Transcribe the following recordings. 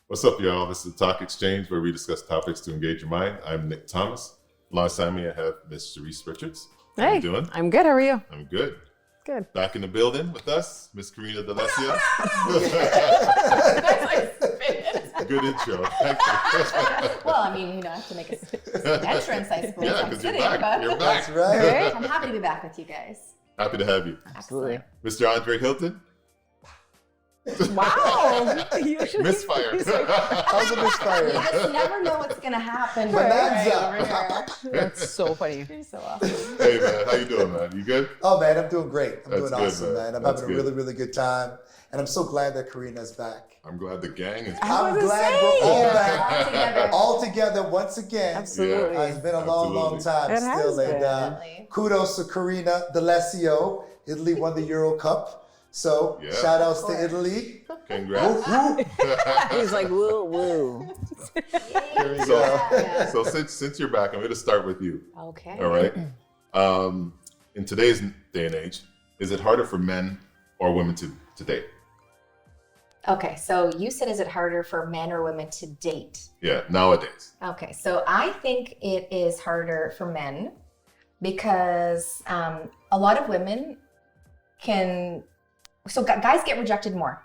What's up, y'all? This is the Talk Exchange, where we discuss topics to engage your mind. I'm Nick Thomas. Alongside me, I have Miss Sharice Richards. How you doing? I'm good. How are you? I'm good. Good. Back in the building with us, Miss Karina D'Alessio. Good intro. Thank you. Well, I mean, you don't have to make an entrance, I suppose. Yeah, because you're back. You're back. That's right. I'm happy to be back with you guys. Happy to have you. Absolutely. Mr. Andre Hilton. Wow. Misfire. How's a You misfire? just never know what's going to happen. Bonanza. Over here. That's so funny. You're so awesome. Hey, man. How you doing, man? You good? Oh man, I'm doing great. I'm That's doing good, awesome, man. man. I'm That's having a good. really, really good time. And I'm so glad that Karina's back. I'm glad the gang is I'm was glad saying. we're all All back. together. All together once again. Absolutely. It's been a long, long time It has still. And been. Definitely. kudos to Karina D'Alessio. Italy won the Euro Cup. So Yeah. shout outs Of to course. Italy. Congrats. Woo. He's like, woo, woo. Here we So, go. so since you're back, I'm going to start with you. Okay. All right. In today's day and age, is it harder for men or women to date? Okay, so you said, is it harder for men or women to date? Yeah, nowadays. Okay, so I think it is harder for men because a lot of women guys get rejected more,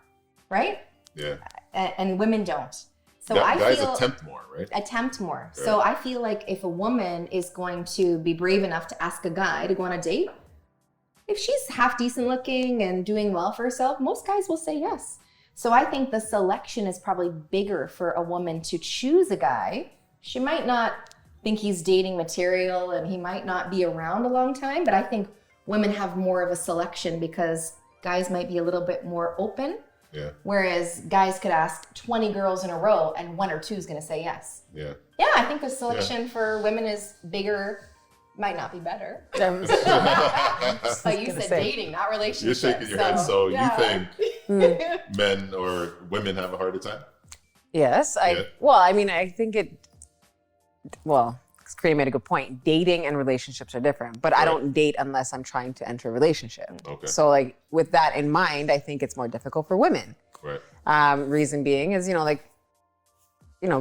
right? Yeah. And women don't. So Guys I feel attempt more, right? attempt more. So I feel like if a woman is going to be brave enough to ask a guy to go on a date, if she's half decent looking and doing well for herself, most guys will say yes. So I think the selection is probably bigger for a woman to choose a guy. She might not think he's dating material and he might not be around a long time, but I think women have more of a selection because guys might be a little bit more open. Yeah. Whereas guys could ask 20 girls in a row and one or two is going to say yes. Yeah. Yeah, I think the selection for women is bigger. Might not be better. Um, But you said say. dating, not You're relationships. shaking your head. So yeah. you think men or women have a harder time? Yes. Yeah. I think Karina made a good point. Dating and relationships are different, but I Right. don't date unless I'm trying to enter a relationship. Okay. So like with that in mind, I think it's more difficult for women. Right. Reason being is,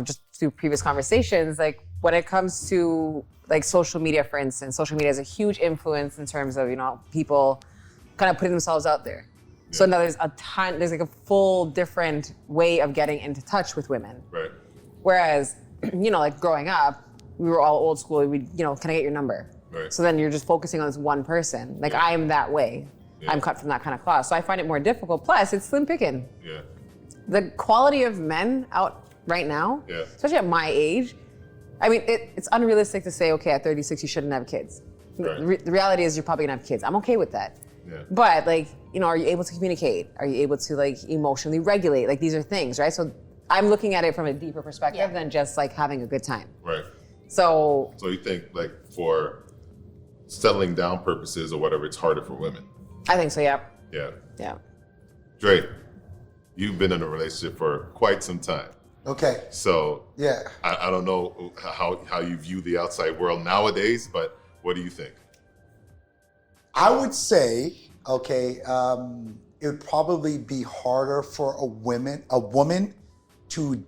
just through previous conversations, like when it comes to like social media, for instance, social media has a huge influence in terms of, people kind of putting themselves out there. So now there's like a full different way of getting into touch with women. Right. Whereas, like growing up, we were all old school. Can I get your number? Right. So then you're just focusing on this one person. Like I am that way. Yeah. I'm cut from that kind of cloth. So I find it more difficult. Plus, it's slim picking. Yeah. The quality of men out right now, Yeah. especially at my age, I mean, it's unrealistic to say, okay, at 36, you shouldn't have kids. Right. The reality is you're probably gonna have kids. I'm okay with that. Yeah. But are you able to communicate? Are you able to emotionally regulate? Like these are things, right? So I'm looking at it from a deeper perspective Yeah. than just like having a good time. Right. So So you think like for settling down purposes or whatever, it's harder for women? I think so, yeah. Yeah. Yeah. Dre, you've been in a relationship for quite some time. Okay. So Yeah. I don't know how you view the outside world nowadays, but what do you think? I would say, okay, it would probably be harder for a woman to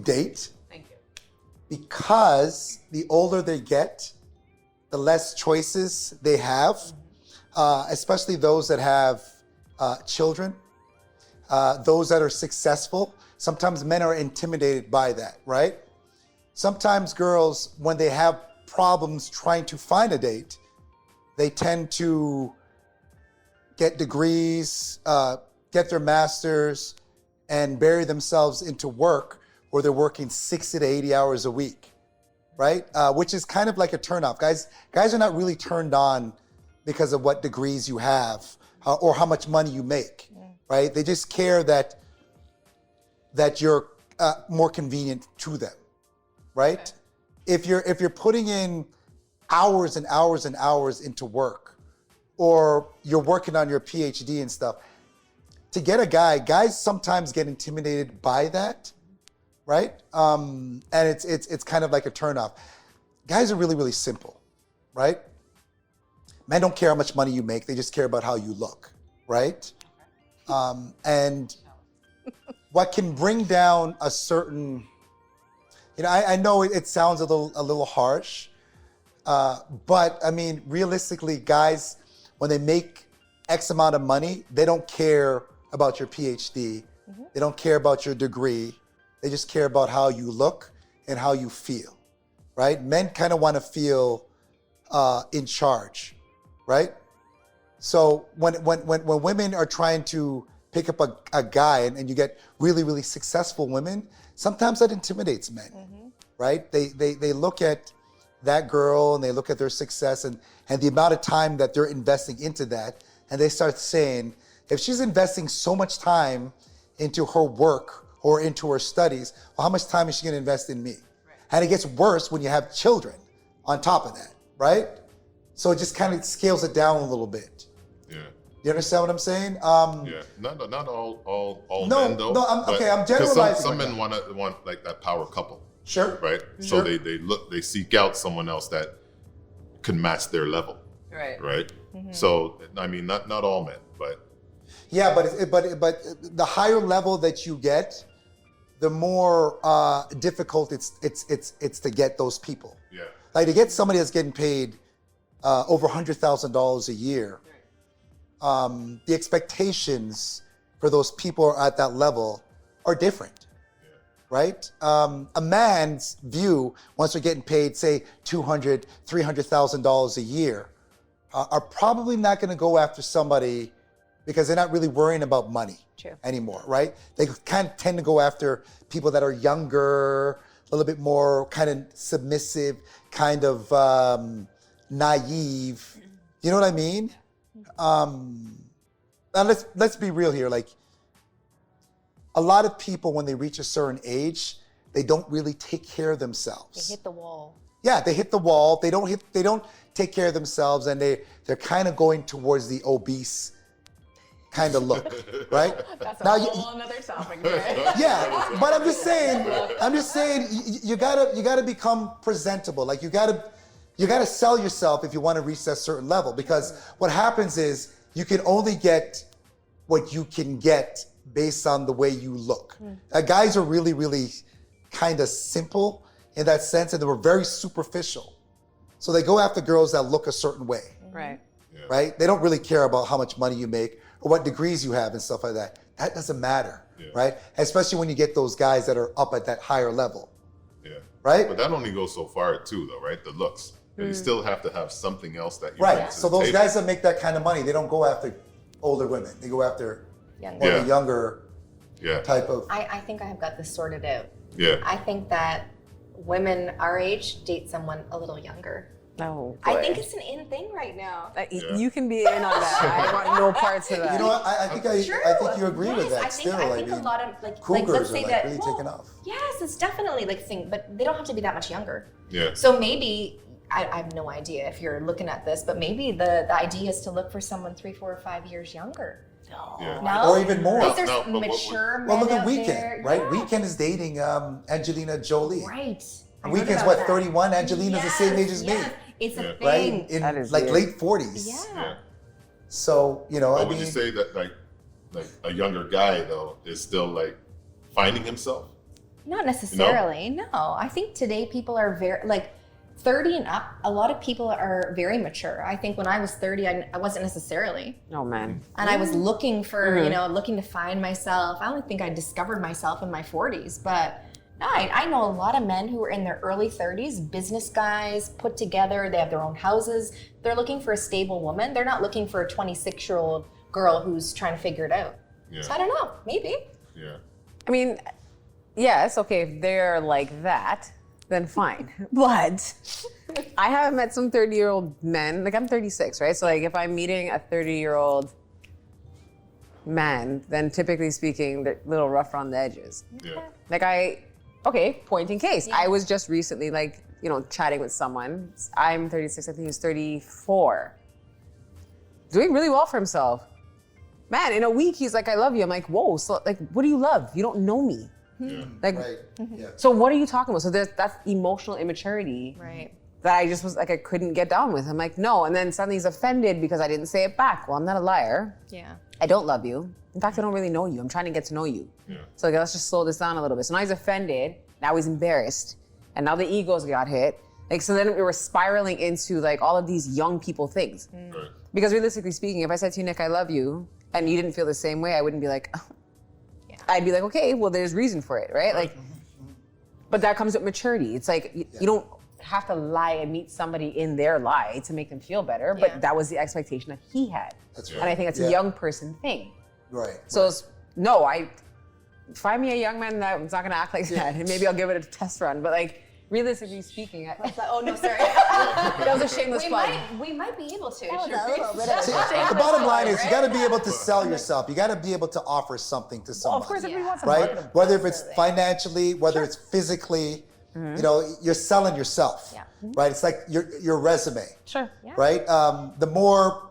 date Thank you. because the older they get, the less choices they have, especially those that have children, those that are successful. Sometimes men are intimidated by that, right? Sometimes girls, when they have problems trying to find a date, they tend to get degrees, get their masters, and bury themselves into work where they're working 60 to 80 hours a week, right? Which is kind of like a turnoff. Guys are not really turned on because of what degrees you have or how much money you make, right? They just care that you're more convenient to them, right? If you're putting in hours and hours and hours into work, or you're working on your PhD and stuff, to get a guys sometimes get intimidated by that, right? And it's kind of like a turnoff. Guys are really, really simple, right? Men don't care how much money you make, they just care about how you look, right? And what can bring down a certain, I know it sounds a little harsh, but I mean, realistically, guys, when they make X amount of money, they don't care about your PhD. They don't care about your degree. They just care about how you look and how you feel, right? Men kind of want to feel in charge, right? So when women are trying to pick up a guy and you get really, really successful women, sometimes that intimidates men, right? They look at that girl and they look at their success and the amount of time that they're investing into that, and they start saying, if she's investing so much time into her work or into her studies, well, how much time is she going to invest in me? Right. And it gets worse when you have children on top of that, right? So it just kind of scales it down a little bit. Yeah. You understand what I'm saying? Yeah. Not all men though. No, I'm generalizing. Some men want like that power couple. Sure. Right. Sure. So they seek out someone else that can match their level. Right. Right. So I mean, not all men, but. Yeah, but the higher level that you get, the more difficult it's to get those people. Yeah. Like to get somebody that's getting paid over $100,000 a year, the expectations for those people at that level are different, right? A man's view, once they're getting paid, say $200,000, $300,000 a year, are probably not going to go after somebody because they're not really worrying about money anymore, right? They kind of tend to go after people that are younger, a little bit more kind of submissive, kind of naive. You know what I mean? Now let's be real here. Like a lot of people, when they reach a certain age, they don't really take care of themselves. They hit the wall. Yeah, they hit the wall. They don't take care of themselves, and they're kind of going towards the obese kind of look, right? That's a whole another topic, right? Yeah, but I'm just saying, you gotta become presentable. Like you gotta sell yourself if you want to reach that certain level. Because what happens is you can only get what you can get based on the way you look. Guys are really, really kind of simple in that sense, and they were very superficial. So they go after girls that look a certain way. Right. Yeah. Right? They don't really care about how much money you make or what degrees you have and stuff like that. That doesn't matter, right? Especially when you get those guys that are up at that higher level. Yeah. Right? But that only goes so far too, though, right? The looks. But you still have to have something else that you bring Right. to So the those table. guys that make that kind of money, they don't go after older women. They go after more of a younger type of. I think I have got this sorted out. Yeah. I think that women our age date someone a little younger. No. I think it's an in thing right now. You can be in on that. I want no parts of that. You know what? I think you agree with that. I think a lot of cougars let's say are that really taking off. Yes, it's definitely thing, but they don't have to be that much younger. Yeah. So maybe I have no idea if you're looking at this, but maybe the idea is to look for someone 3, 4, or 5 years younger. Yeah. No? Or even more. Because there's No, but mature men Well, look at out Weekend, there. right? Yeah. Weekend is dating Angelina Jolie. Right. I heard Weekend's about what, that. 31? Angelina's the same age as me. Yes. It's a Yeah. Right? thing. In That is like weird. late 40s. Yeah. So, But would you say that like a younger guy though is still like finding himself? Not necessarily. No. I think today people are very 30 and up. A lot of people are very mature. I think when I was 30, I wasn't necessarily. Oh man. And I was looking for, looking to find myself. I don't think I discovered myself in my 40s, but no, I know a lot of men who are in their early 30s, business guys, put together, they have their own houses. They're looking for a stable woman. They're not looking for a 26-year-old girl who's trying to figure it out. Yeah. So I don't know, maybe. Yeah. I mean, yes, okay, if they're like that, then fine. But I haven't met some 30-year-old men. Like I'm 36, right? So like if I'm meeting a 30-year-old man, then typically speaking, they're a little rough around the edges. Yeah. Like point in case. I was just recently chatting with someone. I'm 36, I think he's 34. Doing really well for himself. Man, in a week he's like, I love you. I'm like, whoa, so like, what do you love? You don't know me. Yeah. Like, Right. Yeah. so what are you talking about? So that's emotional immaturity Right. that I just was like, I couldn't get down with. I'm like, no. And then suddenly he's offended because I didn't say it back. Well, I'm not a liar. Yeah. I don't love you. In fact, I don't really know you. I'm trying to get to know you. Yeah. So like, let's just slow this down a little bit. So now he's offended. Now he's embarrassed. And now the egos got hit. Like, so then we were spiraling into like all of these young people things. Right. Because realistically speaking, if I said to you, Nick, I love you, and you didn't feel the same way, I wouldn't be like, oh. I'd be like, okay, well, there's reason for it, right? Like, but that comes with maturity. It's like, you don't have to lie and meet somebody in their lie to make them feel better, but that was the expectation that he had. That's And I think that's a young person thing. Right. So it's, no, find me a young man that's not gonna act like that, and maybe I'll give it a test run. But like, realistically speaking, Oh no, sorry. that was a shameless plug. We might be able to. See, the bottom line is you got to be able to sell yourself. You got to be able to offer something to somebody. Of course, everybody wants a right? marketable. Whether if it's financially, whether it's physically, you know, you're selling yourself. Yeah. Right? It's like your resume. Sure. Yeah. Right? The more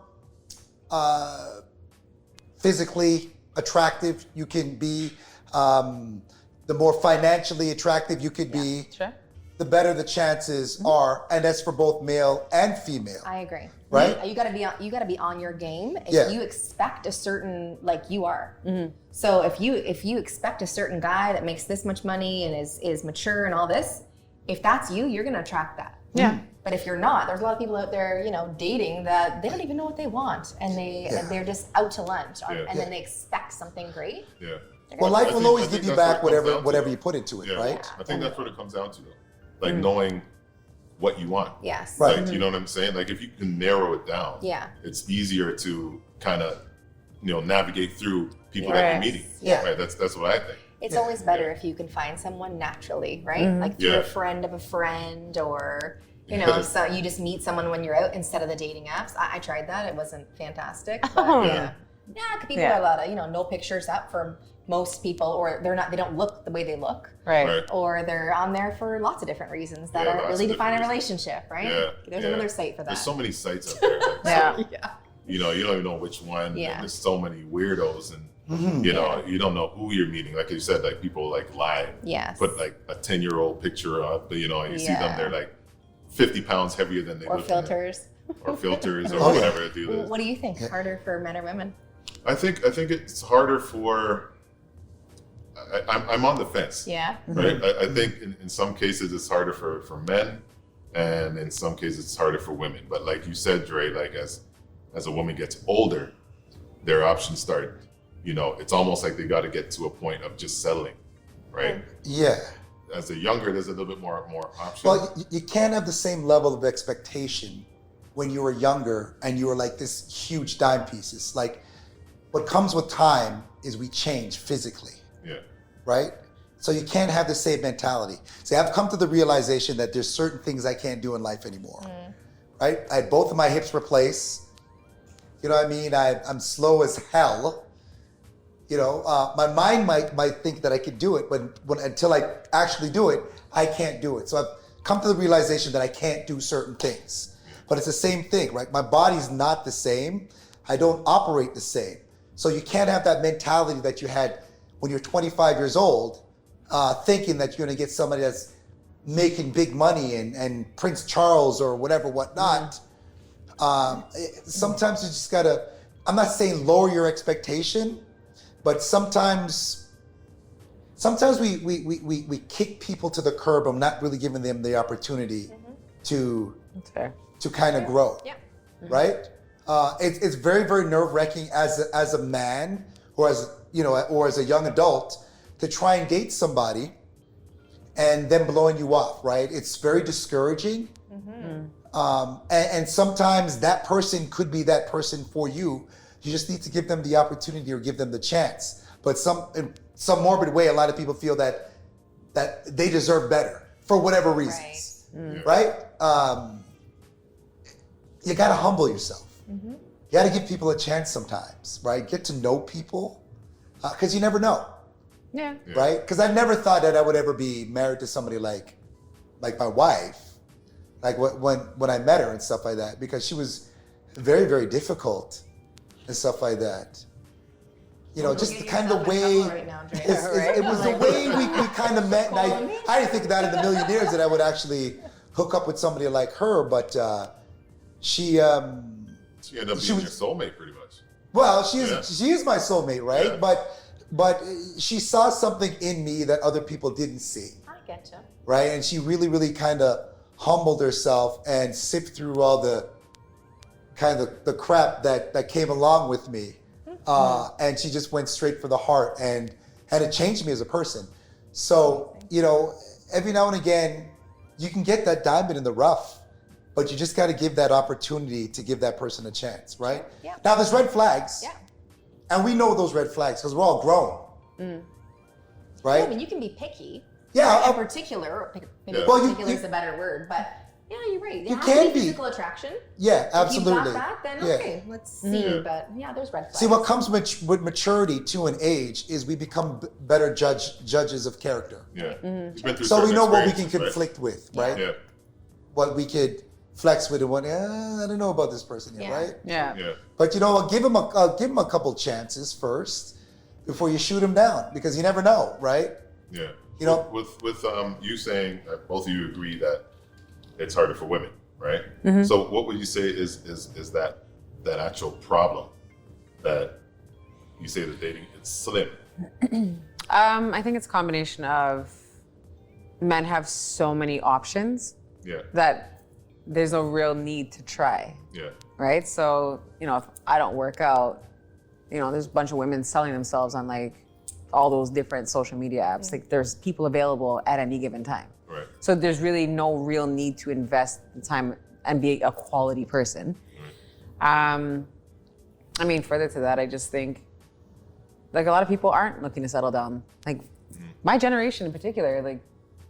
physically attractive you can be, the more financially attractive you could be, Sure. the better the chances are, and that's for both male and female. I agree. Right? You gotta be on your game if Yeah. you expect a certain, like you are. So if you expect a certain guy that makes this much money and is mature and all this, if that's you, you're gonna attract that. Yeah. But if you're not, there's a lot of people out there, you know, dating that they don't even know what they want, and they're just out to lunch, and then they expect something great. Yeah. Well, life will always I think give you that's back what it comes down whatever to. you put into it, Yeah. right? I think that's what it comes down to, though. Like knowing what you want. Yes. Right. Like, you know what I'm saying? Like, if you can narrow it down, Yeah. it's easier to kind of, navigate through people that you're Right. meeting. Yeah. Right. That's what I think. It's always better if you can find someone naturally, right? Like through Yeah. a friend of a friend, or so you just meet someone when you're out instead of the dating apps. I tried that; it wasn't fantastic. But, Yeah. yeah, 'cause people are a lot of no pictures up for most people, or they don't look the way they look, Right. Right. or they're on there for lots of different reasons that Yeah, are lots really of define a different relationship, right? Yeah. There's Yeah. another site for that. There's so many sites out there. Like, Yeah. so, yeah. you don't even know which one. Yeah. And there's so many weirdos, and you don't know who you're meeting. Like you said, like people like lie. Yes. Put like a 10-year-old picture up, and you see them, Yeah. they're like 50 pounds heavier than they Or look. filters. Or filters, or Oh, yeah. whatever they do. This. What do you think? Harder for men or women? I think it's harder for. I'm on the fence. Yeah. Right. I think in some cases it's harder for men, and in some cases it's harder for women. But like you said, Dre, like as a woman gets older, their options start. It's almost like they got to get to a point of just settling, right? Yeah. As a younger, there's a little bit more options. Well, you can't have the same level of expectation when you were younger and you were like this huge dime pieces. Like, what comes with time is we change physically, yeah. right? So you can't have the same mentality. See, I've come to the realization that there's certain things I can't do in life anymore, right? I had both of my hips replaced. You know what I mean? I'm slow as hell. My mind might think that I could do it, but until I actually do it, I can't do it. So I've come to the realization that I can't do certain things. But it's the same thing, right? My body's not the same. I don't operate the same. So you can't have that mentality that you had when you're 25 years old, thinking that you're going to get somebody that's making big money and Prince Charles or whatnot. Sometimes you just gotta, I'm not saying lower your expectation, but sometimes we kick people to the curb. I'm not really giving them the opportunity to That's fair. kind of grow, Yeah. right? It's very, very nerve-wracking as a man or as a young adult to try and date somebody and them blowing you off, right? It's very discouraging. And sometimes that person could be that person for you. You just need to give them the opportunity or give them the chance. But in some morbid way, a lot of people feel that they deserve better for whatever reasons, right? You got to humble yourself. You got to give people a chance sometimes, right? Get to know people, because you never know, Yeah. right? Because I never thought that I would ever be married to somebody like my wife. Like when I met her and stuff like that, because she was very, very difficult and stuff like that. Just the kind of way, it was the way we kind of met. And I didn't think that in a million years that I would actually hook up with somebody like her, but she She ended up being your soulmate, pretty much. Well, she Yeah. is my soulmate, right? Yeah. But she saw something in me that other people didn't see, I get you. right? And she really, really kind of humbled herself and sipped through all the kind of the crap that came along with me, and she just went straight for the heart, and it changed me as a person. So every now and again, you can get that diamond in the rough, but you just got to give that opportunity to give that person a chance, right? Yeah. Now there's red flags, Yeah. and we know those red flags because we're all grown, right? Yeah, I mean, you can be picky. Yeah, In particular, maybe Yeah. Well, particular is a better word, but yeah, you're right. You There has can to be be. physical attraction. yeah, absolutely. If you've got that, then Yeah. okay, let's see. Yeah. But yeah, there's red flags. See, what comes with maturity to an age is we become better judges of character. Yeah. You've been through So we certain know what we can experiences, right? conflict with, right? Yeah. What we could flex with and what, I don't know about this person here, Yeah. right? Yeah. Yeah. But give him a couple chances first before you shoot him down, because you never know, right? Yeah. You know- with you saying that both of you agree that it's harder for women, right? Mm-hmm. So what would you say is that actual problem that you say that dating it's slim? I think it's a combination of men have so many options Yeah. that there's no real need to try, Yeah. right? So, if I don't work out, there's a bunch of women selling themselves on like all those different social media apps. Like there's people available at any given time. Right. So there's really no real need to invest the time and be a quality person. Further to that, I just think like a lot of people aren't looking to settle down. Like my generation in particular, like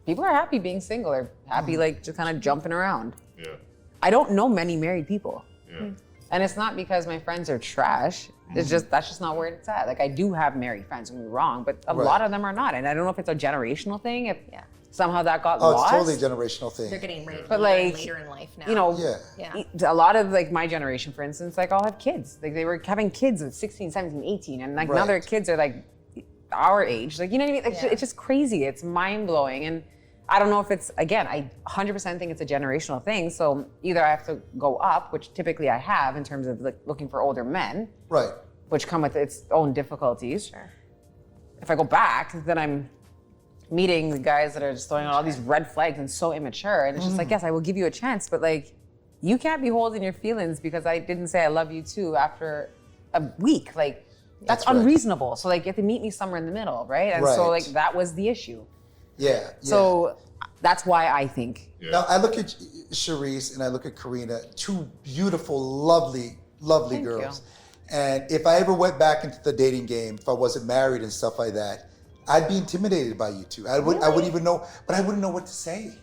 people are happy being single or happy like just kind of jumping around. Yeah. I don't know many married people. Yeah. And it's not because my friends are trash. It's just that's just not where it's at. Like I do have married friends, don't get me wrong, but a Right. lot of them are not. And I don't know if it's a generational thing, if Yeah. somehow that got Oh, lost. it's totally a generational thing. They're getting raped But, later and like, later in life now. Yeah. Yeah. A lot of like my generation, for instance, like all have kids. Like they were having kids at 16, 17, 18. And like now their Right. kids are like our age. Like, you know what I mean? Like, Yeah. it's just crazy. It's mind blowing. And I don't know if it's, again, I 100% think it's a generational thing. So either I have to go up, which typically I have in terms of like looking for older men, Right. which come with its own difficulties. Sure. If I go back, then I'm meeting the guys that are just throwing out all these red flags and so immature. And it's just like, yes, I will give you a chance, but like, you can't be holding your feelings because I didn't say I love you too after a week. Like, that's right. unreasonable. So like, you have to meet me somewhere in the middle, right? And so Right. like, that was the issue. Yeah. So that's why I think. Yeah. Now I look at Charisse and I look at Karina, two beautiful, lovely Thank girls. And if I ever went back into the dating game, if I wasn't married and stuff like that, I'd be intimidated by you two. I wouldn't even know, but I wouldn't know what to say.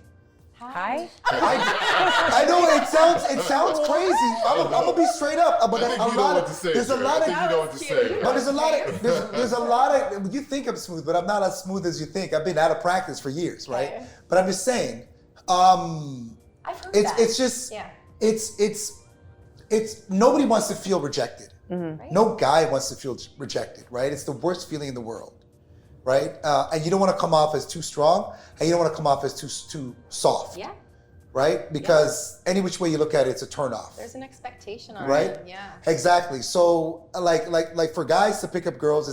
Hi? I know it sounds crazy. I'm gonna be straight up. But I think you know what to say. there's a Dre. lot I think you know what to say. But there's a lot of you think I'm smooth, but I'm not as smooth as you think. I've been out of practice for years, right? Okay. But I'm just saying, I've heard that. it's just Yeah. it's nobody wants to feel rejected. Right. No guy wants to feel rejected, right? It's the worst feeling in the world, right? And you don't want to come off as too strong, and you don't want to come off as too soft, Yeah. right? Because any which way you look at it, it's a turnoff. There's an expectation on Right? it. Yeah. Exactly. So like for guys to pick up girls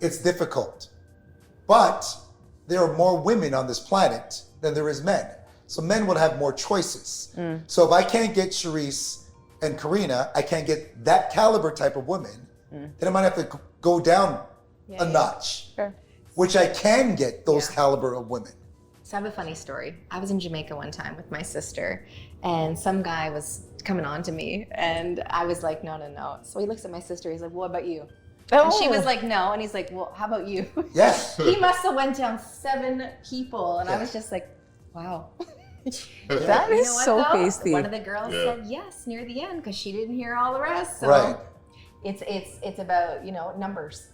it's difficult. But there are more women on this planet than there is men. So men will have more choices. So if I can't get Charisse and Karina, I can't get that caliber type of women, then I might have to go down Yeah, a yeah. notch, Sure. which I can get those Yeah. caliber of women. So I have a funny story. I was in Jamaica one time with my sister, and some guy was coming on to me, and I was like, no. So he looks at my sister. He's like, what about you? And she was like, no. And he's like, well, how about you? Yeah. He must have went down 7 people, and I was just like, wow. That You is know what, so though? pasty. One of the girls Yeah. said yes near the end because she didn't hear all the rest. So Right. it's about numbers.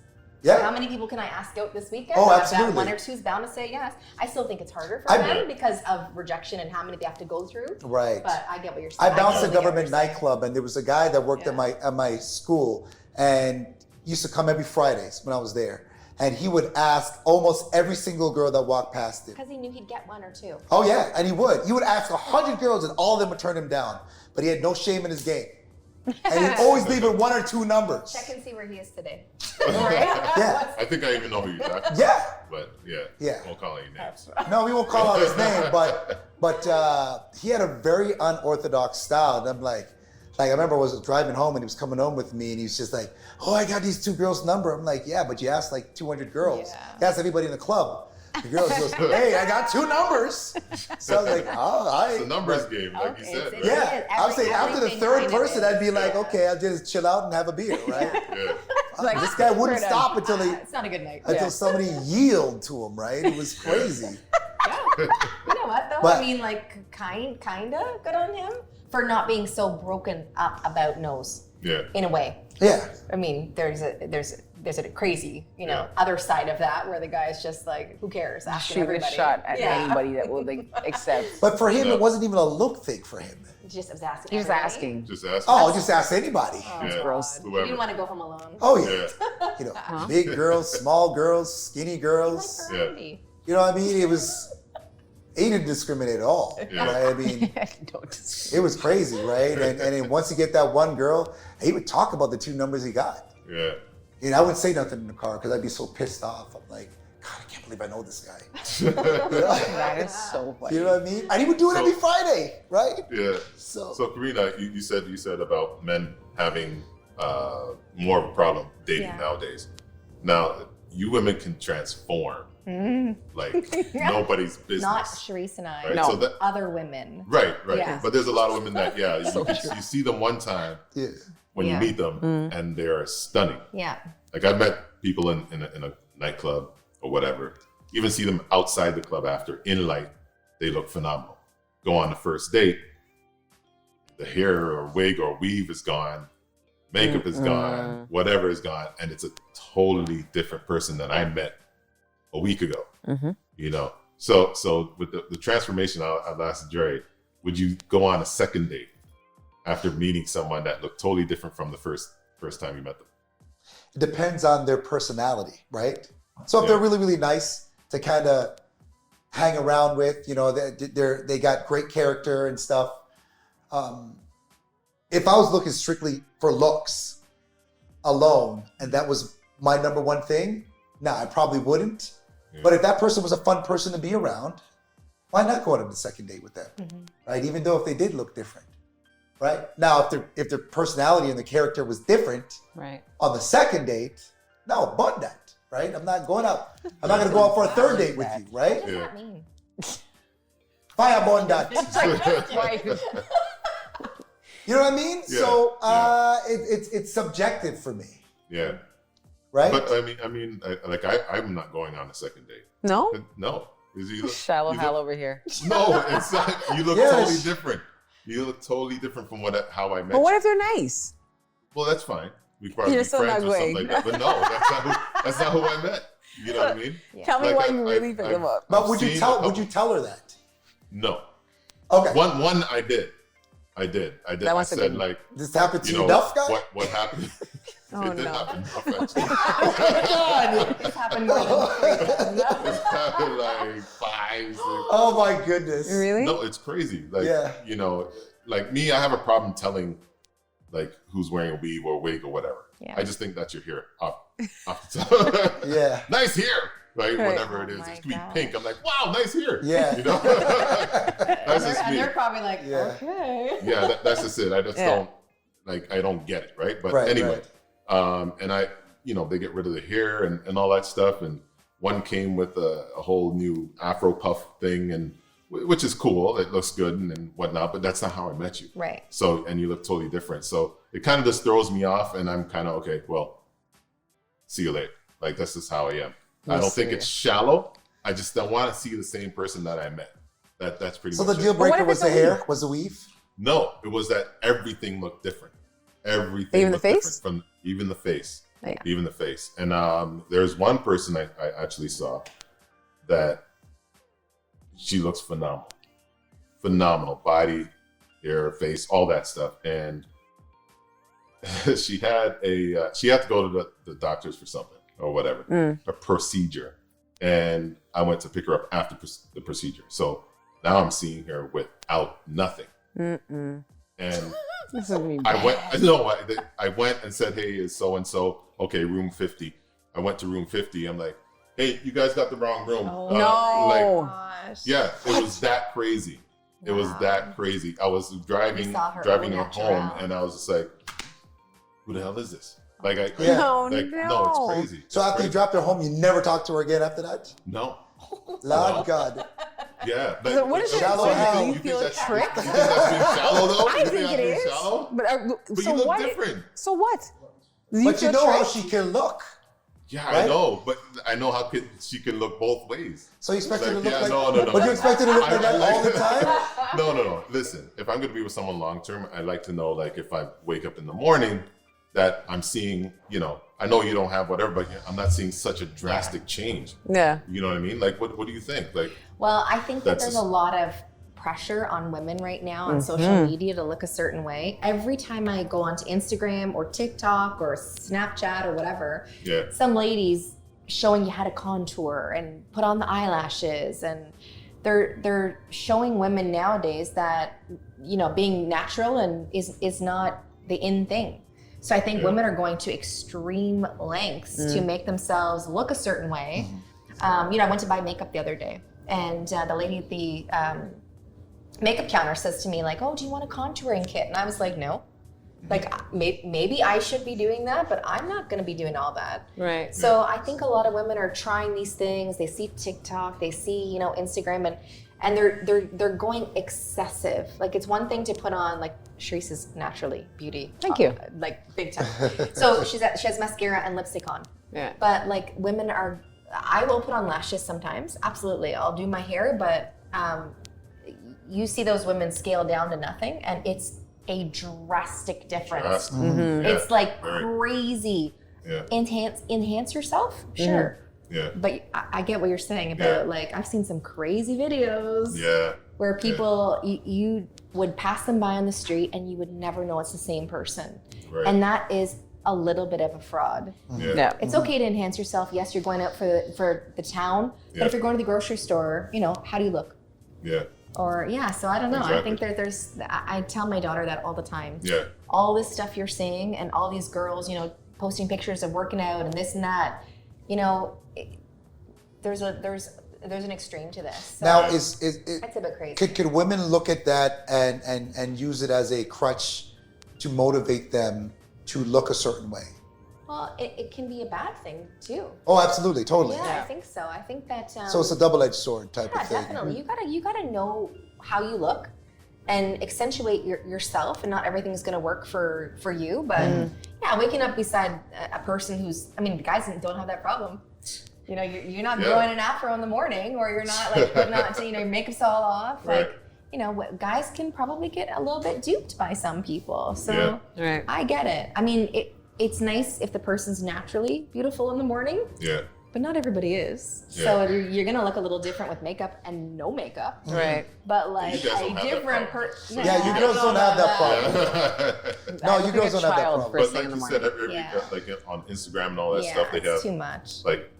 Yeah. How many people can I ask out this weekend? Oh, I've got absolutely. one or two's bound to say yes. I still think it's harder for I- men because of rejection and how many they have to go through. Right. But I get what you're I saying. bounced a totally get what government you're saying. nightclub, and there was a guy that worked Yeah. at my school, and used to come every Fridays when I was there, and he would ask almost every single girl that walked past him. Because he knew he'd get one or two. Oh yeah, and he would. He would ask 100 girls, and all of them would turn him down. But he had no shame in his game. And he'd always leave it 1 or 2 numbers. Check and see where he is today. Yeah. I think I even know who you're talking about. Yeah. But yeah. Yeah. Won't call any names. No, we won't call out his name, but he had a very unorthodox style. And I'm like I remember I was driving home and he was coming home with me and he was just like, oh, I got these 2 girls' number. I'm like, yeah, but you asked like 200 girls. Yeah. You asked everybody in the club. The girl goes, hey, I got 2 numbers. So I was like, oh, all right. It's a numbers game, like you Okay, said, so right? Yeah, I would say after the Everything 3rd kind of person, is. I'd be like, okay, I'll just chill out and have a beer, right? Yeah. Like, This guy wouldn't straight stop up. until It's not a good night. until somebody yielded to him, right? It was crazy. You know what though? But- I mean, like kinda good on him for not being so broken up about no's Yeah. in a way. Yeah. I mean, there's a crazy, Yeah. other side of that where the guy's just like, who cares? Asking Shoot a everybody. shot at Yeah. anybody that will like, accept. But for him, No. it wasn't even a look thing for him. Just was asking. He was everybody. asking. Just ask. Oh, just ask anybody. Oh, Yeah. gross. God. You Whoever. didn't want to go home alone. Oh, yeah. Yeah. You know, big girls, small girls, skinny girls. Yeah. Variety. You know what I mean? It was, he didn't discriminate at all, Yeah. right? I mean, Don't. it was crazy, right? And then once you get that one girl, he would talk about the 2 numbers he got. Yeah. You know, I wouldn't say nothing in the car because I'd be so pissed off. I'm like, God, I can't believe I know this guy. You know? That is so funny. You know what I mean? And he would do it So- every Friday, right? Yeah. So, So Karina, you said about men having more of a problem dating Yeah. nowadays. Now, you women can transform like nobody's business. Not Sharice and I. right? No. So that, Other women. right. Yeah. But there's a lot of women that you see them one time yeah. when Yeah. you meet them and they're stunning. Yeah. Like I've met people in a nightclub or whatever. Even see them outside the club after in light, they look phenomenal. Go on the first date, the hair or wig or weave is gone, makeup is gone, whatever is gone, and it's a totally different person than I met a week ago. You know, so with the transformation, I'll ask Dre, would you go on a second date after meeting someone that looked totally different from the first time you met them? It depends on their personality, right? So if Yeah. they're really, really nice to kind of hang around with, you know, they got great character and stuff. If I was looking strictly for looks alone and that was my number one thing, nah, I probably wouldn't. Yeah. But if that person was a fun person to be around, why not go on the second date with them, right? Even though if they did look different, right? Now, if their personality and the character was different, Right. on the second date, no, bun that, right? I'm not going out. I'm not going to go out for a third date with you, right? What does Yeah. that mean? Fire bun that. Right. You know what I mean? Yeah, So it's subjective for me, Yeah. right? But I'm not going on a second date. No? No. You look- Shallow you hal look- over here. No, it's not. You look Yes. totally different. You look totally different from how I met But what you. if they're nice? Well, that's fine. We probably You're be still friends not or something going. like that. But no, that's not who I met. You know what I mean? Tell me Like, why I- you I- really pick I've- them up. but I've would you seen a tell couple- her that? No. Okay. One I did. I did. That I must have said been- like, This happened to you you know, enough, guy? what happened? Oh, It did no. happen enough, actually. God. This happened more than 3 times. It happened like 5, 6. Oh my goodness. Really? No, it's crazy. Like, Yeah. you know, like me, I have a problem telling like who's wearing a weave or a wig or whatever. Yeah. I just think that's your hair off the top. Yeah. Nice hair, right? Right. Whatever it Oh is. my It could be gosh. pink. I'm like, wow, nice hair. Yeah. You know? That's just And me. they're probably like, Yeah. okay. Yeah, that's just it. I just Yeah. I don't get it, right? But Right, anyway, right. and they get rid of the hair and all that stuff. And one came with a whole new Afro puff thing, and which is cool. It looks good and whatnot, but that's not how I met you. Right. So, and you look totally different. So it kind of just throws me off, and I'm kind of, okay, well, see you later. Like, this is how I am. I don't think it's shallow. I just don't want to see the same person that I met. That's pretty So much the it. deal But what breaker if was it's the a hair, weave? was the weave? No, it was that everything looked different. Everything Even the looked face? different, from even the face. Yeah. Even the face. And there's one person I actually saw that she looks phenomenal. Phenomenal. Body, hair, face, all that stuff. And she had she had to go to the doctors for something or whatever, a procedure. And I went to pick her up after the procedure. So now I'm seeing her without nothing. Mm-mm. And This is me. I went and said, hey, is so and so okay? Room 50. I went to room 50. I'm like, hey, you guys got the wrong room. No. Gosh. Yeah, it was that crazy. It was that crazy. I was driving her home, and I was just like, who the hell is this? Like, no, it's crazy. So after you dropped her home, you never talked to her again after that? No. Lord God. Yeah. But, So what is it? Shallow hell. Do you feel tricked? You think that's being shallow, though? I You think it that's being is. shallow? But you look different. So what? Do But you feel know how tricked? she can look. Yeah, Right? I know, but I know how she can look both ways. So you expect her to Like, look yeah, like no. But you expect her to look like that I all the time? No. Listen, if I'm going to be with someone long term, I like to know, like, if I wake up in the morning, that I'm seeing, I know you don't have whatever, but I'm not seeing such a drastic change. Yeah. You know what I mean? Like, what do you think? Like, Well, I think that That's there's just- a lot of pressure on women right now on social media to look a certain way. Every time I go onto Instagram or TikTok or Snapchat or whatever, yeah, some ladies showing you how to contour and put on the eyelashes, and they're showing women nowadays that being natural and is not the in thing. So I think women are going to extreme lengths to make themselves look a certain way. I went to buy makeup the other day, and the lady at the makeup counter says to me, like, oh, do you want a contouring kit? And I was like, no. Like, maybe I should be doing that, but I'm not going to be doing all that. Right. So I think a lot of women are trying these things. They see TikTok, they see, Instagram, and they're going excessive. Like, it's one thing to put on, like, Sharice is naturally beauty. Thank you. Like, big time. So she has mascara and lipstick on. Yeah. But like, women I will put on lashes sometimes. Absolutely. I'll do my hair, but you see those women scale down to nothing, and it's a drastic difference. Yeah, It's like very. crazy. Yeah. Enhance yourself, sure. Yeah. But I get what you're saying about like, I've seen some crazy videos Yeah. where people you would pass them by on the street and you would never know it's the same person, Right. and that is a little bit of a fraud. Yeah. It's okay to enhance yourself. Yes, you're going out for the town, but Yeah. if you're going to the grocery store, how do you look? Yeah. Or so I don't know. I Exactly. think there's. I tell my daughter that all the time. Yeah. All this stuff you're seeing, and all these girls, posting pictures of working out and this and that, there's an extreme to this. So Now, it's a bit crazy. could women look at that and use it as a crutch to motivate them to look a certain way? Well, it can be a bad thing too. Oh, absolutely, totally. Yeah, I think so. I think that. So it's a double-edged sword type Yeah, of thing. definitely. You gotta know how you look and accentuate yourself, and not everything's gonna work for you. But yeah, waking up beside a person who's, the guys don't have that problem. You're not growing an afro in the morning, or you're not like putting on, your makeup's all off. Right. Like, guys can probably get a little bit duped by some people. So Right. I get it. It's nice if the person's naturally beautiful in the morning, Yeah. but not everybody is. Yeah. So you're gonna look a little different with makeup and no makeup. Right. But like You guys a don't have that different problem. person. Yeah, you girls don't have that problem. No, I you look girls like don't a have that child problem. first But thing like in the you said, morning. like on Instagram and all that Yeah, stuff, they it's have too much. like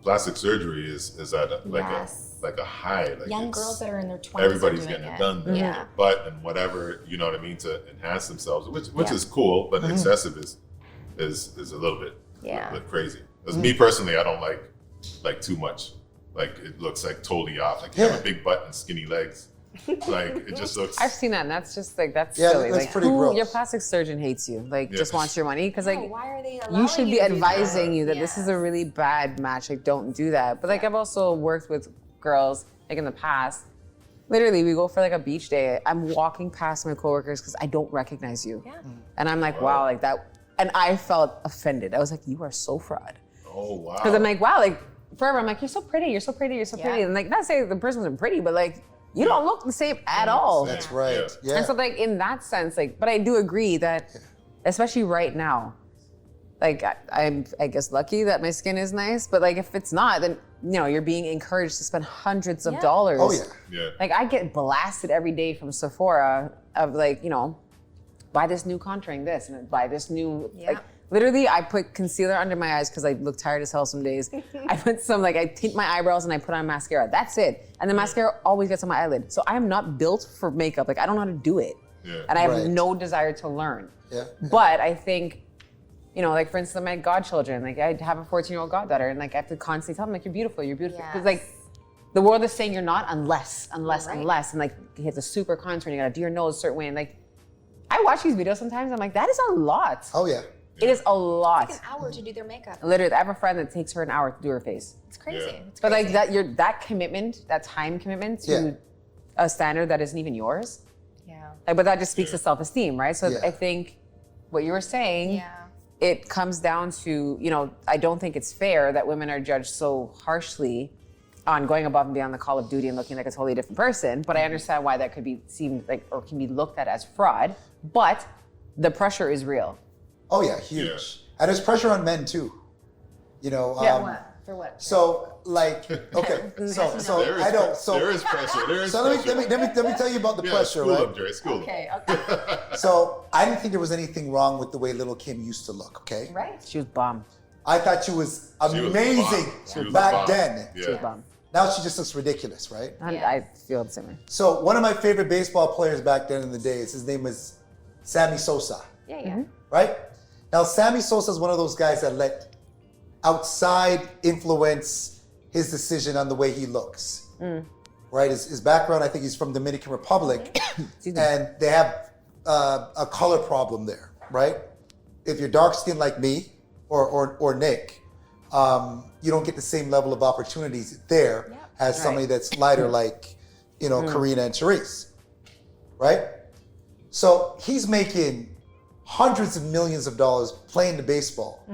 plastic surgery is at a, Yes. like a high. Like Young it's- girls that are in their 20s everybody's are doing getting it it. done. Their Yeah. butt and whatever, you know what I mean, to enhance themselves, which Yeah. is cool, but excessive is a little bit Yeah. crazy. As me personally, I don't like too much. Like, it looks like totally off. Like, you have a big butt and skinny legs. Like, it just looks. I've seen that, and that's just like that's Yeah, silly. that's Like, pretty gross. your plastic surgeon hates you. Like, Yeah. just wants your money because like. Oh, why are they allowing You should be to do that? advising you that this is a Yes. really bad match. Like, don't do that. But like, I've also worked with girls like in the past. Literally, we go for like a beach day. I'm walking past my coworkers because I don't recognize you, Yeah. and I'm like, wow, like that. And I felt offended. I was like, you are so fraud. Oh, wow. Because I'm like, wow, like forever. I'm like, you're so pretty. You're so pretty. You're so Yeah. pretty. And like, not saying the person wasn't pretty, but like, you don't look the same at all. That's right. Yeah. And so like in that sense, like, but I do agree that, especially right now, like I'm I guess lucky that my skin is nice, but like if it's not, then you're being encouraged to spend hundreds of dollars. Oh yeah. Yeah. Like I get blasted every day from Sephora of like, buy this new contouring this and buy this new Yeah. like literally I put concealer under my eyes because I look tired as hell some days. I put some I tint my eyebrows and I put on mascara. That's it. And the mascara always gets on my eyelid. So I am not built for makeup. Like I don't know how to do it. Yeah. And I have Right. no desire to learn. Yeah. But I think, like for instance, my godchildren, like I have a 14-year-old goddaughter, and like I have to constantly tell them, like, you're beautiful. Because like the world is saying you're not unless, and like you hit the super contour and you gotta do your nose a certain way. And like, I watch these videos sometimes, I'm like, that is a lot. Oh yeah. It is a lot. An hour to do their makeup. Literally, I have a friend that takes her an hour to do her face. It's crazy. Yeah. It's But crazy. like that commitment, that time commitment to a standard that isn't even yours. Yeah. Like, but that just speaks to self-esteem, right? So Yeah. I think what you were saying, Yeah. it comes down to, I don't think it's fair that women are judged so harshly on going above and beyond the call of duty and looking like a totally different person. But I understand why that could be seen like, or can be looked at as fraud. But the pressure is real. Oh yeah, huge. And there's pressure on men too. For what? So like, okay, so There is I don't. pre- So there is pressure. There is so pressure. let me tell you about the Yeah, pressure, school right? up, Dre. School up. Okay. So I didn't think there was anything wrong with the way Little Kim used to look. Okay. Right. She was bomb. I thought she was She was amazing bomb. She was back bomb. then. She was Yeah. bomb. Now she just looks ridiculous, right? I Yes. feel the same way. So one of my favorite baseball players back then in the days, his name was Sammy Sosa, Yeah. right? Now Sammy Sosa is one of those guys that let outside influence his decision on the way he looks, right? His background, I think he's from Dominican Republic, and they have a color problem there, right? If you're dark skinned like me or Nick, you don't get the same level of opportunities there as somebody that's lighter like, Karina and Therese, right? So he's making hundreds of millions of dollars playing the baseball.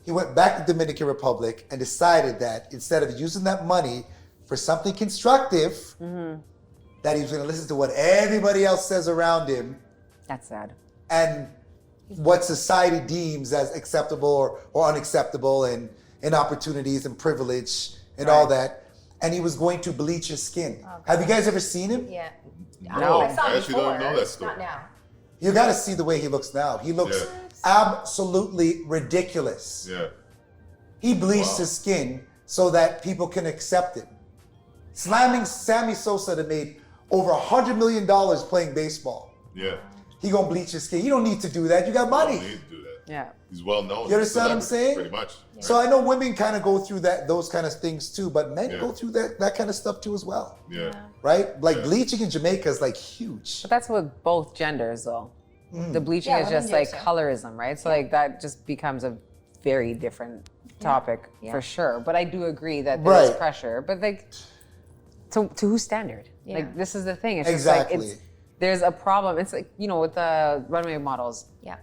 He went back to Dominican Republic and decided that instead of using that money for something constructive, that he was going to listen to what everybody else says around him That's sad. and what society deems as acceptable or unacceptable and opportunities and privilege and all that. And he was going to bleach his skin. Have you guys ever seen him? Yeah. No, I saw I it actually before. don't know that story. Not now. You got to see the way he looks now. He looks absolutely ridiculous. Yeah. He bleached his skin so that people can accept him. Slamming Sammy Sosa that made over $100 million playing baseball. Yeah. He gonna bleach his skin. You don't need to do that. You got You money. don't need to do that. Yeah. He's well known. You understand what I'm saying? Pretty much. So I know women kind of go through those kind of things too, but men Yeah. go through that kind of stuff too as well, Yeah. right? Like Yeah. bleaching in Jamaica is like huge. But that's with both genders, though. The bleaching Yeah, is women just do like too. colorism, right? So like that just becomes a very different topic for sure. But I do agree that there is Right. pressure. But like, to whose standard? Yeah. Like this is the thing. It's Exactly. just like there's a problem. It's like with the runway models Yeah.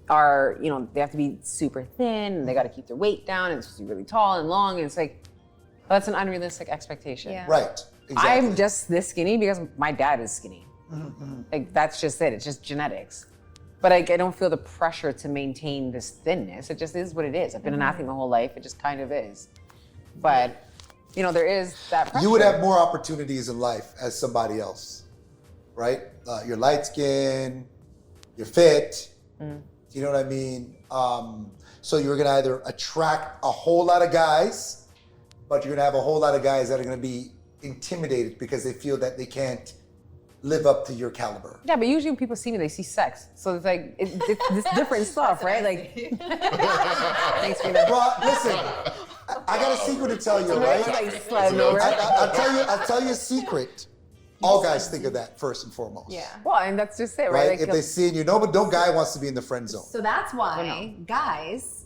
are they have to be super thin and they got to keep their weight down and it's supposed to be really tall and long and it's like that's an unrealistic expectation. Yeah. Right. Exactly. I'm just this skinny because my dad is skinny. Like that's just it. It's just genetics. But I don't feel the pressure to maintain this thinness. It just is what it is. I've been an athlete my whole life. It just kind of is. But there is that pressure. You would have more opportunities in life as somebody else, right? You're light skinned, you're fit. You know what I mean? So you're gonna either attract a whole lot of guys, but you're gonna have a whole lot of guys that are gonna be intimidated because they feel that they can't live up to your caliber. Yeah, but usually when people see me, they see sex. So it's like it's different stuff, right? Like, thanks for that. Well, listen, I got a secret to tell you, right? Like sliding over. I'll tell you a secret. All guys think of that first and foremost. Yeah. Well, and that's just it, right? Right? Like, If they see you, but no guy wants to be in the friend zone. So that's why guys,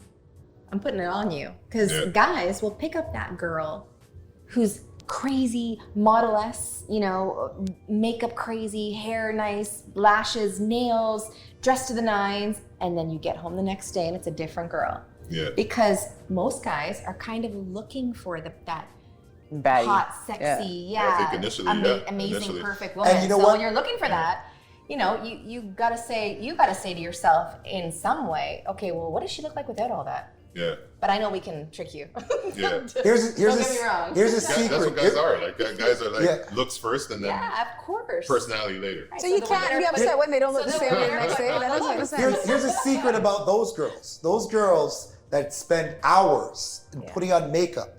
I'm putting it on you, because Yeah. guys will pick up that girl who's crazy, model-esque, makeup crazy, hair nice, lashes, nails, dressed to the nines, and then you get home the next day and it's a different girl. Yeah. Because most guys are kind of looking for that baddie. hot, sexy, I think initially, amazing, initially. perfect woman. And you know so what? when you're looking for that, you gotta say to yourself in some way, okay, well, what does she look like without all that? Yeah. But I know we can trick you. Yeah. Here's Don't get me wrong. Here's a That's secret. what guys are. Like guys are like Yeah. looks first and then Yeah, of course. personality later. Right, So you the can't winner- be upset when they don't look so the the same way the winner- next day. That doesn't make sense. Here's a secret about those girls. Those girls that spend hours in putting on makeup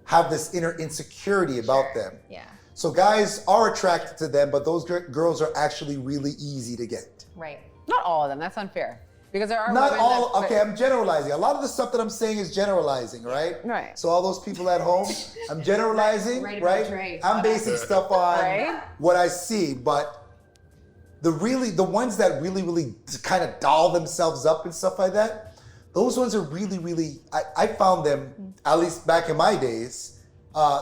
have this inner insecurity about them. Yeah. So guys are attracted to them, but those girls are actually really easy to get. Right. Not all of them. That's unfair. Because there are Not women all, that, okay, I'm generalizing. A lot of the stuff that I'm saying is generalizing, right? Right. So all those people at home, I'm generalizing, Right about right? Drake. I'm basing stuff on Right. what I see, but the ones that really kind of doll themselves up and stuff like that, those ones are really, I found them, at least back in my days,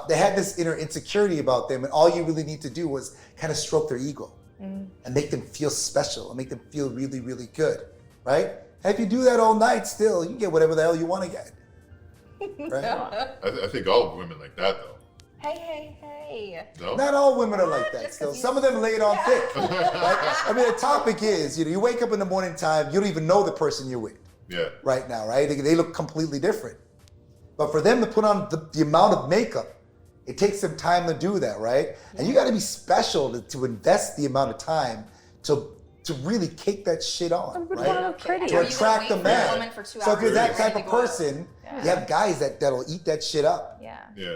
they had this inner insecurity about them, and all you really need to do was kind of stroke their ego and make them feel special and make them feel really good, right? And if you do that all night still, you can get whatever the hell you want to get. Right? I think all women like that though. Hey. No? Not all women are like that Just still. 'cause you- Some of them lay it on thick. Right? I mean, the topic is, you wake up in the morning time, you don't even know the person you're with Yeah. right now, right? They look completely different. But for them to put on the amount of makeup, it takes some time to do that, right? And you got to be special to invest the amount of time to really cake that shit on, But right? look pretty. To Are you gonna attract wait the for a man. woman for 2 So if you're hours that and type ready of to go out? person, Yeah. you have guys that'll eat that shit up. Yeah. Yeah.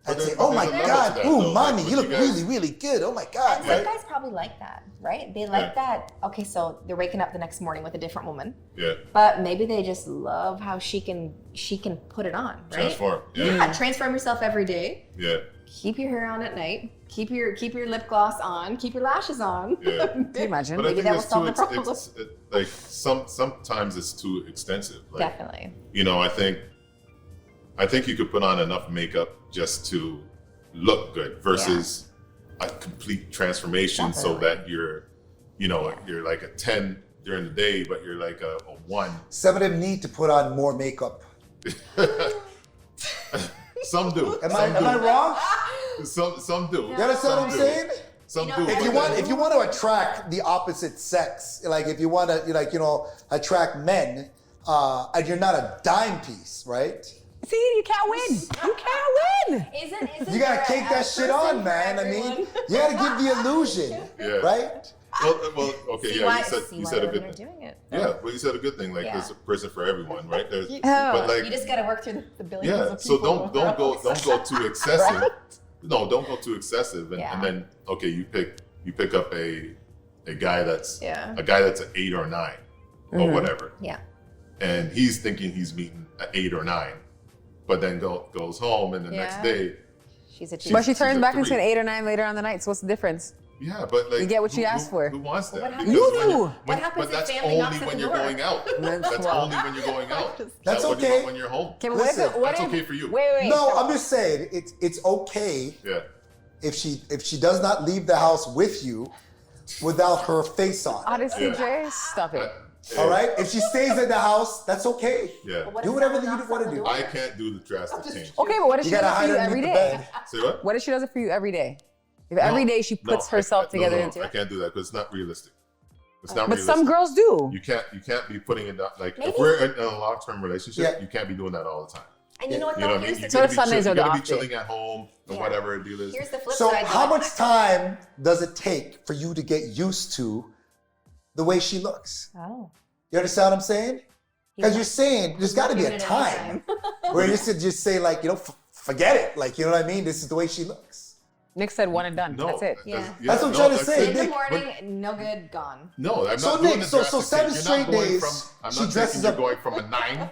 And But say, there- oh but my there's a level God, to that, ooh, though. mommy, Like, you when look guys- really good. Oh my God, And some right? guys probably like that, right? They like Yeah. that. Okay, so they're waking up the next morning with a different woman, Yeah. but maybe they just love how she can put it on, right? Transform. Yeah. Yeah, transform yourself every day. Yeah. Keep your hair on at night. Keep your lip gloss on. Keep your lashes on. Yeah. Can you imagine? But I Maybe think that will it's solve too the problem. like sometimes it's too extensive. Like, Definitely. you know, I think you could put on enough makeup just to look good versus a complete transformation so Definitely. that you're like a 10 during the day, but you're like a 1. Some of them need to put on more makeup. Some do. Am I wrong? Some do. You understand what I'm saying? Some You do. know, but If you want to attract the opposite sex, like if you want to attract men, and you're not a dime piece, right? See, you can't win. You can't win. Isn't You gotta there cake a that shit person on, for man. I mean, everyone? you gotta give the illusion, Yeah. right? Well, okay, See yeah. why, You see said why a women good are thing. doing it. Yeah, well, you said a good thing. Like Yeah. there's a person for everyone, right? There's, Yeah. but like, You just gotta work through the billions yeah. of So people. don't go too excessive. No, don't go too excessive, Yeah. and then okay, you pick up a guy that's Yeah. a guy that's an 8 or 9 or whatever, Yeah. and he's thinking he's meeting an 8 or 9, but then goes home and the next Yeah. day, She's a She's- But she she's turns a back into 3. an 8 or 9 later on the night. So what's the difference? yeah, but like You get what you who- asked for. Who wants that? What Because happens- You when do. you're- What happens but if that's family only knocks at when the you're door? going out. That's That's well. only when you're going out. That's Not when okay. when you're home. Okay, but what if Listen, what that's if, okay for you. Wait. No, I'm just saying it's okay Yeah. if she does not leave the house with you without her face on. Honestly, Yeah. Jay, stop it. All right? If she stays at the house, that's okay. Yeah. What Do if whatever someone you knocks want on to the do. door? I can't do the drastic change. Okay, but what if You she gotta does it for hide you every underneath the day? bed. Say what? What if she does it for you every day? If every day she puts herself together into I it. can't do that because it's not realistic. It's not But realistic. some girls do. You can't be putting it out like Maybe. if we're in a long term relationship, Yeah. you can't be doing that all the time. And you know what? You know Though? what I mean? Here's You the So gotta the be Sundays chill- are you the gotta be off day. chilling at home or Yeah. whatever the deal is. Here's the flip So side. how though. much time does it take for you to get used to the way she looks? Oh. You understand what I'm saying? Because you're saying there's got to be Giving a it any time where you should just say like, forget it. Like, you know what I mean? This is the way she looks. Nick said one and done. No, That's it. Yeah. That's what I'm trying to say. In the Nick, morning, no good, gone. No, I'm So, not doing Nick, the so drastic 7 change. You're straight not going days, From, I'm she not dresses thinking you're up- going from a 9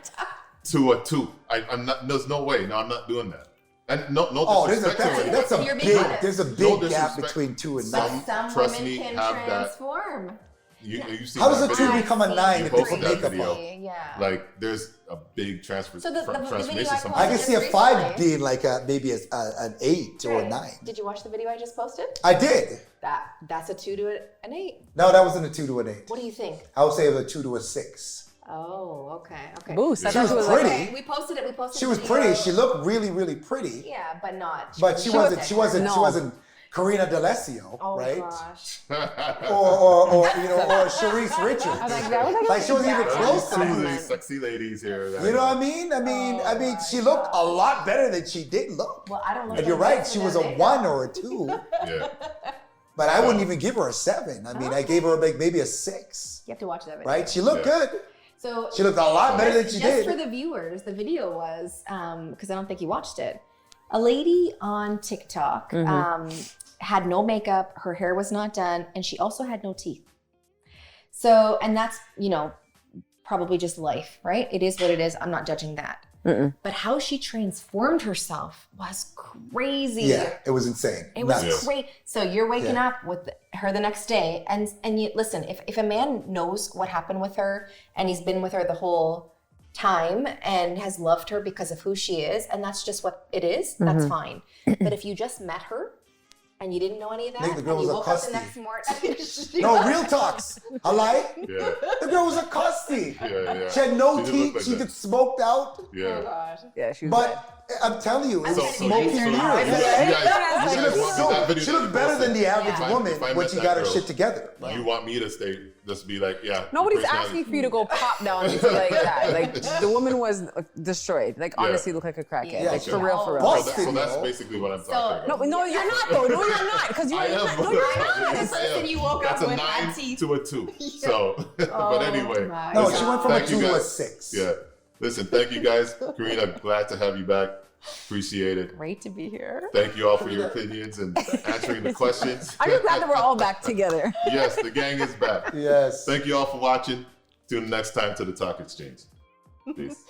to a 2. I'm not. There's no way. No, I'm not doing that. And no Oh, disrespect to her. that's a You're being big, honest. there's a No big gap disrespect. between 2 and Some- 9. Some trust women me, can have that. transform. You see How does that a 2 video? become a 9 You if they put posted that makeup video. on? Yeah. Like there's a big So the video transformation. I sometimes. I can Just see a 5 recently. being like maybe an 8 or a Right. 9. Did you watch the video I just posted? I did. That's a 2 to an 8. No, that wasn't a 2 to an 8. What do you think? I would say it was a 2 to a 6. Oh, okay. Boost. I She thought was she was pretty. like, We posted it. She was pretty. She looked really, really pretty. Yeah, but not. But she wasn't. She wasn't. She No. wasn't Karina D'Alessio, Oh right? gosh. Or Sharice Richards. I was like, that was like, Like she wasn't even Exactly. close to Sexy, me. sexy ladies here. You know what I mean? I mean, she looked a lot better than she did look. Well, I don't look. And you're like right. this She with was a that makeup. 1 or a 2. Yeah. But I wouldn't even give her a 7. I mean, I gave her like maybe a 6. You have to watch that video. Right? She looked Yeah. good. So She looked a lot better than she just did. for the viewers, the video was because I don't think you watched it. A lady on TikTok. had no makeup, her hair was not done, and she also had no teeth. So, and that's, you know, probably just life, right? It is what it is. I'm not judging that. But how she transformed herself was crazy. Yeah, it was insane. It was Nuts. great. So you're waking up with her the next day, and you listen. If a man knows what happened with her, and he's been with her the whole time, and has loved her because of who she is, and that's just what it is, that's fine. But if you just met her and you didn't know any of that, Think the girl and you was a woke up the cussy. next morning, No, real talks. I lie. Yeah. The girl was a cussy. Yeah. She had no She did look teeth. like She that. looked smoked out. Yeah. Yeah, she was bad. But I'm telling you, it was So smoky you mirrors. guys- She you looked, guys want that video she that looked you better posted? than the average If I woman met when she that got her girl, shit together. You want me to stay, just be like, yeah. Nobody's your personality- asking for you to go pop down and be like that. Like the woman was destroyed. Like honestly, looked like a crackhead. Yeah. Like Okay. for real, for real. Plus- So that's basically what I'm talking about. No, you're not though. No, you're not. Because you're I am. not. No, you're not. Yes, I am. person you woke That's up a with 9 had teeth. to a 2. So, but anyway. my No, listen, she went from a thank you 2 to a guys. 6. Yeah. Listen, thank you guys. Karina, glad to have you back. Appreciate it. Great to be here. Thank you all for your opinions and answering the questions. I'm just glad that we're all back together. Yes, the gang is back. Yes. Thank you all for watching. Tune in next time to the Talk Exchange. Peace.